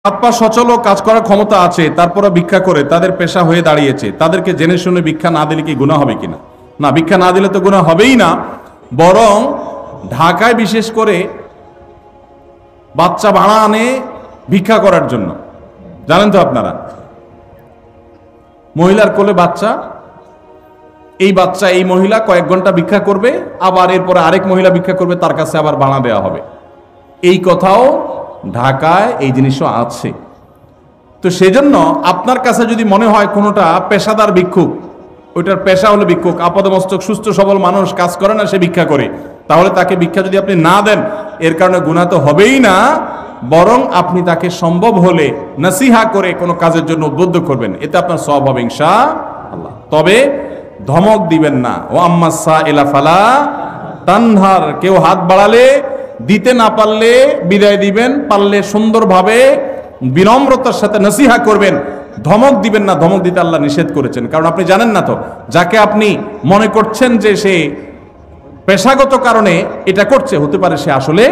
হাত পা সচল ও কাজ করার ক্ষমতা আছে, তারপরে ভিক্ষা করে তাদের পেশা হয়ে দাঁড়িয়েছে, তাদেরকে জেনে শুনে ভিক্ষা না দিলে কি গুনাহ হবে কিনা? না, ভিক্ষা না দিলে তো গুনাহ হবেই না, বরং ঢাকায় বিশেষ করে বাচ্চা ভাড়া আনে ভিক্ষা করার জন্য। জানেন তো আপনারা, মহিলার কোলে বাচ্চা, এই বাচ্চা এই মহিলা কয়েক ঘন্টা ভিক্ষা করবে, আবার এরপরে আরেক মহিলা ভিক্ষা করবে, তার কাছে আবার ভাড়া দেওয়া হবে। এই কথাও ঢাকায় এই জিনিসও আছে। তো সেজন্য আপনার কাছে যদি মনে হয় কোনোটা পেশাদার ভিক্ষুক, ওইটার পেশা হলো ভিক্ষুক, আপাদমস্তক সুস্থ সবল মানুষ, কাজ করে না, সে ভিক্ষা করে, তাহলে তাকে ভিক্ষা যদি আপনি না দেন, এর কারণে গুনাহ তো হবেই না, বরং আপনি তাকে সম্ভব হলে নসিহা করে কোনো কাজের জন্য উদ্বুদ্ধ করবেন, এতে আপনার সওয়াব হবে ইনশাআল্লাহ। তবে ধমক দিবেন না। ও আম্মাসা ইলা ফালা তানহার, কেউ হাত বাড়ালে দিতে না পারলে বিদায় দিবেন, পারলে সুন্দরভাবে বিনম্রতার সাথে নসিহা করবেন, ধমক দিবেন না। ধমক দিতে আল্লাহ নিষেধ করেছেন, কারণ আপনি জানেন না তো যাকে আপনি মনে করছেন যে সে পেশাগত কারণে এটা করছে, হতে পারে সে আসলে